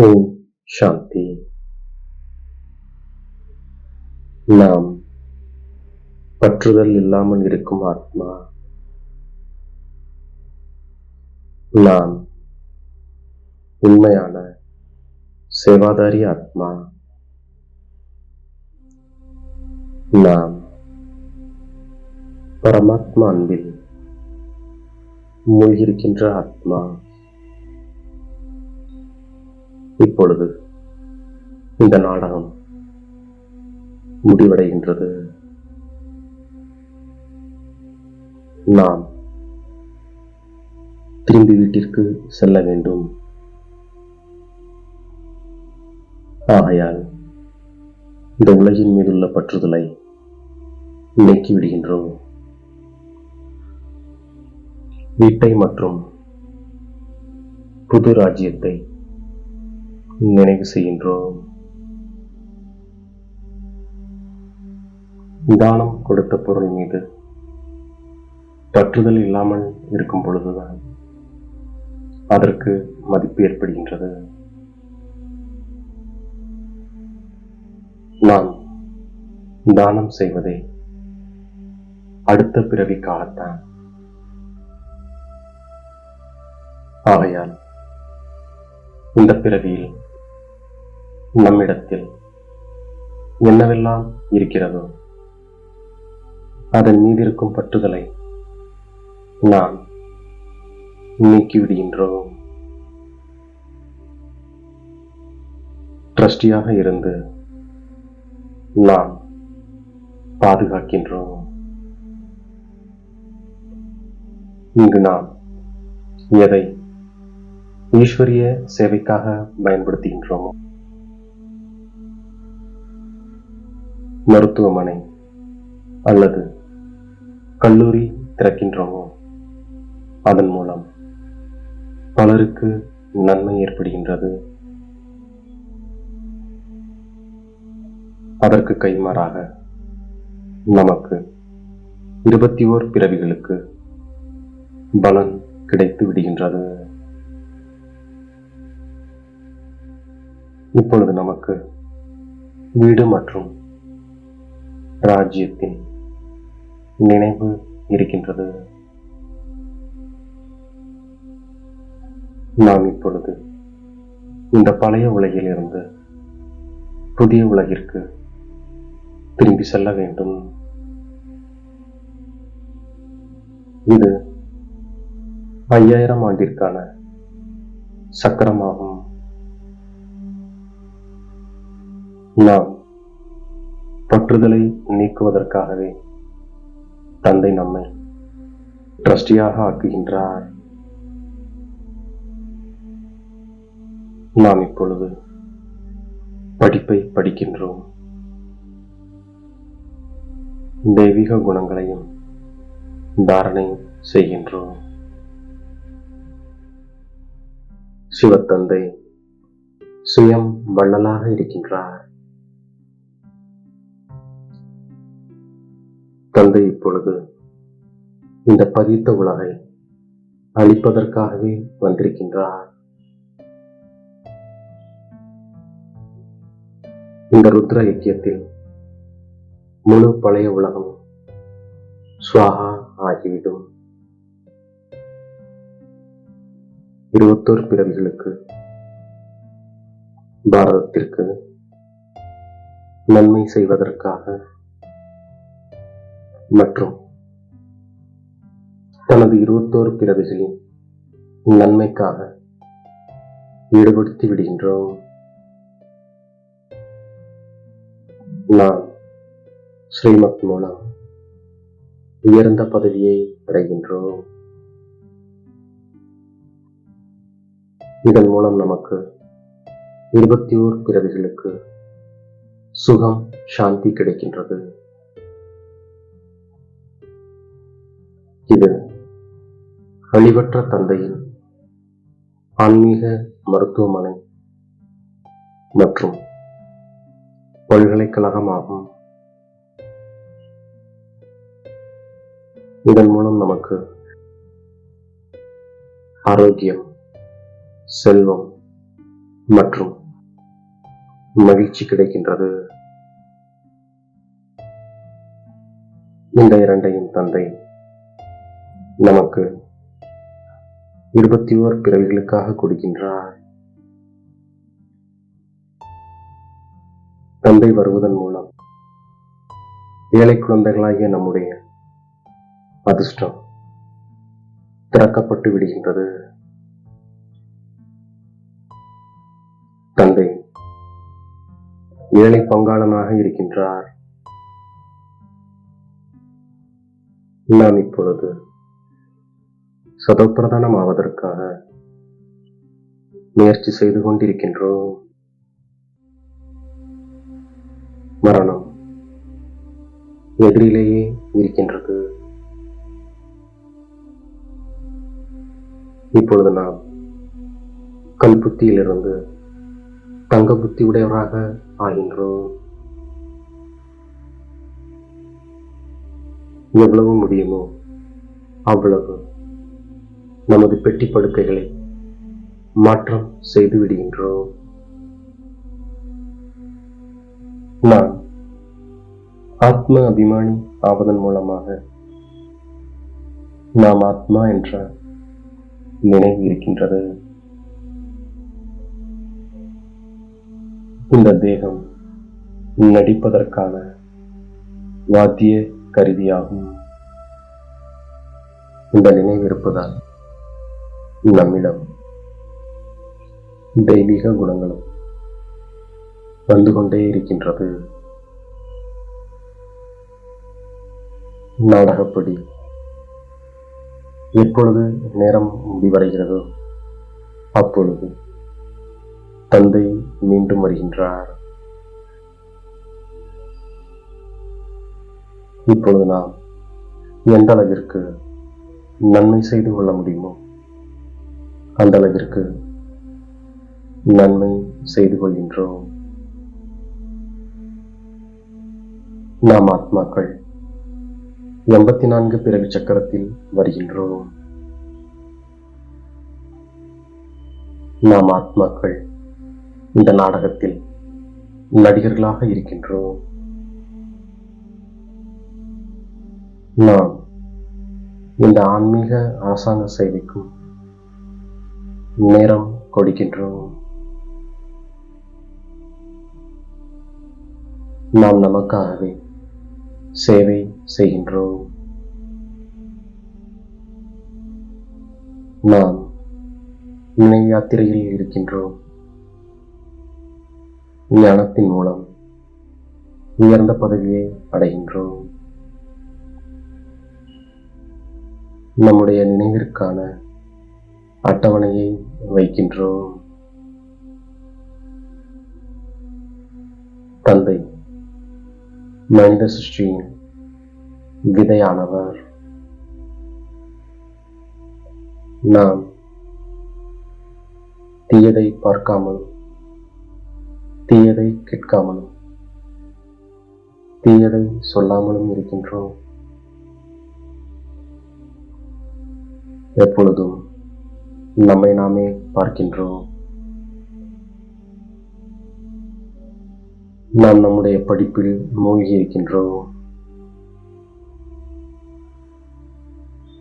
ஓம் சாந்தி. நாம் பற்றுதல் இல்லாமல் இருக்கும் ஆத்மா. நாம் உண்மையான சேவாதாரி ஆத்மா. நாம் பரமாத்மா அன்பில் மூழ்கியிருக்கின்ற ஆத்மா. இப்பொழுது இந்த நாடகம் முடிவடைகின்றது. நாம் திரும்பி வீட்டிற்கு செல்ல வேண்டும். ஆகையால் இந்த உலகின் மீதுள்ள பற்றுதலை நீக்கிவிடுகின்றோம். வீட்டை மற்றும் புது ராஜ்யத்தை நினைவு செய்கின்றோம். தானம் கொடுத்த பொருள் மீது பற்றுதல் இல்லாமல் இருக்கும் பொழுதுதான் அதற்கு மதிப்பு ஏற்படுகின்றது. நாம் தானம் செய்வதே அடுத்த பிறவிக்காகத்தான். ஆகையால் இந்த பிறவியில் நம்மிடத்தில் என்னவெல்லாம் இருக்கிறதோ அதன் மீது இருக்கும் பற்றுதலை நாம் நீக்கிவிடுகின்றோம். ட்ரஸ்டியாக இருந்து நாம் பாதுகாக்கின்றோம். இங்கு நாம் எதை ஈஸ்வரிய சேவைக்காக பயன்படுத்துகின்றோமோ, மருத்துவமனை அல்லது கல்லூரி திறக்கின்றோமோ, அதன் மூலம் பலருக்கு நன்மை ஏற்படுகின்றது. அதற்கு கைமாறாக நமக்கு 21 பிறவிகளுக்கு பலன் கிடைத்து விடுகின்றது. இப்பொழுது நமக்கு வீடு மற்றும் ராஜ்யத்தின் நினைவு இருக்கின்றது. நாம் இப்பொழுது இந்த பழைய உலகில் இருந்து புதிய உலகிற்கு திரும்பி செல்ல வேண்டும். இது 5000 ஆண்டிற்கான சக்கரமாகும். நாம் பற்றுதலை நீக்குவதற்காகவே தந்தை நம்மை ட்ரஸ்டியாக ஆக்குகின்றார். நாம் இப்பொழுது படிப்பை படிக்கின்றோம். தெய்வீக குணங்களையும் தாரணை செய்கின்றோம். சிவத்தந்தை சுயம் வள்ளலாக இருக்கின்றார். தந்தை இப்பொழுது இந்த பதித்த உலகை அழிப்பதற்காகவே வந்திருக்கின்றார். இந்த ருத்ர யக்கியத்தில் முழு பழைய உலகம் ஸ்வாஹா ஆகிவிடும். 21 பிறவிகளுக்கு பாரதத்திற்கு நன்மை செய்வதற்காக மற்றும் தனது 21 பிறவிகளின் நன்மைக்காக ஈடுபடுத்தி விடுகின்றோம். நாம் ஸ்ரீமத் மூலம் உயர்ந்த பதவியை அடைகின்றோம். இதன் மூலம் நமக்கு 21 பிறவிகளுக்கு சுகம் சாந்தி கிடைக்கின்றது. இது அழிவற்ற தந்தையின் ஆன்மீக மருத்துவமனை மற்றும் பல்கலைக்கழகமாகும். இதன் மூலம் நமக்கு ஆரோக்கியம், செல்வம், மற்றும் மகிழ்ச்சி கிடைக்கின்றது. இந்த இரண்டையும் தந்தை நமக்கு 21 பிறவிகளுக்காக கொடுக்கின்றார். தந்தை வருவதன் மூலம் ஏழை குழந்தைகளாகிய நம்முடைய அதிர்ஷ்டம் திறக்கப்பட்டு விடுகின்றது. தந்தை ஏழை பங்காளனாக இருக்கின்றார். நாம் இப்பொழுது சதோப்பிரதானம் ஆவதற்காக முயற்சி செய்து கொண்டிருக்கின்றோம். மரணம் எதிரிலேயே இருக்கின்றது. இப்பொழுது நாம் கல் புத்தியிலிருந்து தங்க புத்தி உடையவராக ஆகின்றோம். எவ்வளவு முடியுமோ அவ்வளவு நமது பெட்டி படுக்கைகளை மாற்றம் செய்து விடுகின்றோம். நாம் ஆத்ம அபிமானி ஆவதன் மூலமாக நாம் ஆத்மா என்ற நினைவு இருக்கின்றது. இந்த தேகம் நடிப்பதற்கான வாத்திய கருவியாகும். இந்த நினைவு இருப்பதால் நம்மிடம் தெய்வீக குணங்களும் வந்து கொண்டே இருக்கின்றது. நாடகப்படி எப்பொழுது நேரம் முடிவடைகிறதோ அப்பொழுது தந்தை மீண்டும் வருகின்றார். இப்பொழுது நாம் எந்த அளவிற்கு நன்மை செய்து கொள்ள முடியுமோ அந்த அளவிற்கு நன்மை செய்து கொள்கின்றோம். நாம் ஆத்மாக்கள் 84 பிறவி சக்கரத்தில் வருகின்றோம். நாம் ஆத்மாக்கள் இந்த நாடகத்தில் நடிகர்களாக இருக்கின்றோம். நாம் இந்த ஆன்மீக அரசாங்க சேவைக்கும் நேரம் கொடுக்கின்றோம். நாம் நமக்காகவே சேவை செய்கின்றோம். நாம் நினைவு யாத்திரையில் இருக்கின்றோம். ஞானத்தின் மூலம் உயர்ந்த பதவியை அடைகின்றோம். நம்முடைய நினைவிற்கான அட்டவணையை வைக்கின்றோம். தந்தை மனித சிருஷ்டியின் விதையானவர். நாம் தீயதை பார்க்காமலும் தீயதை கேட்காமலும் தீயதை சொல்லாமலும் இருக்கின்றோம். எப்பொழுதும் நம்மை நாமே பார்க்கின்றோம். நாம் நம்முடைய படிப்பில் மூழ்கி இருக்கின்றோம்.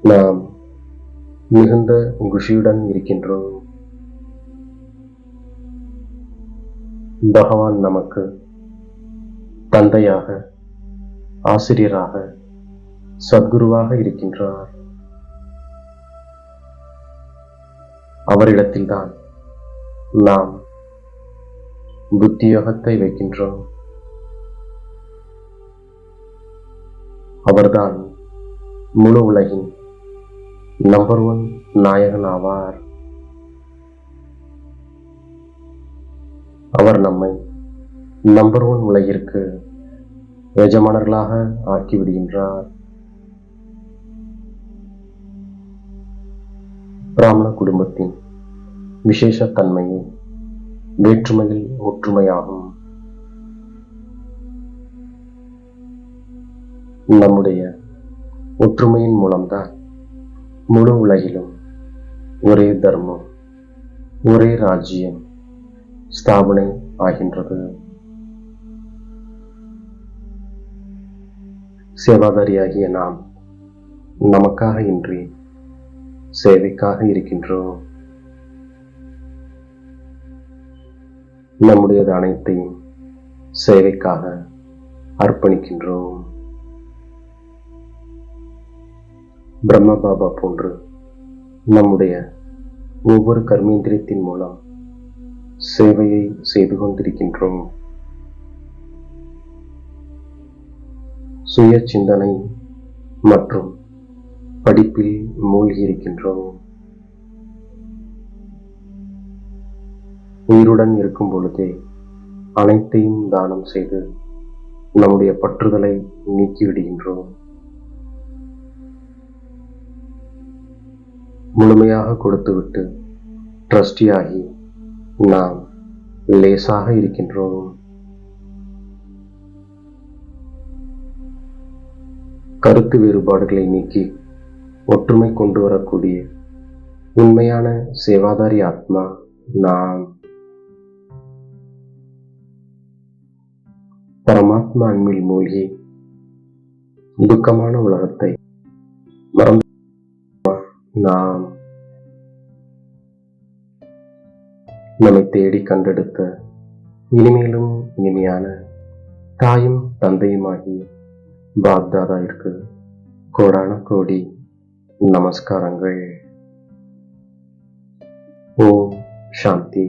நாம் மிகுந்த குஷியுடன் இருக்கின்றோம். பகவான் நமக்கு தந்தையாக, ஆசிரியராக, சத்குருவாக இருக்கின்றார். அவரிடத்தில்தான் நாம் புத்தியோகத்தை வைக்கின்றோம். அவர்தான் முழு உலகின் நம்பர் 1 நாயகன் ஆவார். அவர் நம்மை நம்பர் 1 உலகிற்கு எஜமானர்களாக ஆக்கிவிடுகின்றார். பிராமண குடும்பத்தின் விசேஷ தன்மையை வேற்றுமையில் ஒற்றுமையாகும். நம்முடைய ஒற்றுமையின் மூலம்தான் முழு உலகிலும் ஒரே தர்மம், ஒரே ராஜ்யம், ஸ்தாபனை ஆகின்றது. சேவாதாரியாகிய நாம் நமக்காக இன்றி சேவைக்காக இருக்கின்றோம். நம்முடையது அனைத்தையும் சேவைக்காக அர்ப்பணிக்கின்றோம். பிரம்ம பாபா போன்று நம்முடைய ஒவ்வொரு கர்மேந்திரியத்தின் மூலம் சேவையை செய்து கொண்டிருக்கின்றோம். சுய சிந்தனை மற்றும் படிப்பில் மூழ்கி இருக்கின்றோம். உயிருடன் இருக்கும் பொழுதே அனைத்தையும் தானம் செய்து நம்முடைய பற்றுதலை நீக்கிவிடுகின்றோம். முழுமையாக கொடுத்துவிட்டு ட்ரஸ்டியாகி நாம் லேசாக இருக்கின்றோம். கருத்து வேறுபாடுகளை நீக்கி ஒற்றுமை கொண்டு வரக்கூடிய உண்மையான சேவாதாரி ஆத்மா நாம். பரமாத்மா அன்பில் மூழ்கி துக்கமான உலகத்தை மறந்து நாம். நம்மை தேடி கண்டெடுத்த இனிமேலும் இனிமையான தாயும் தந்தையுமாகி பாப்தாதாவிற்கு கோடான கோடி நமஸ்காரங்கள். ஓம் சாந்தி.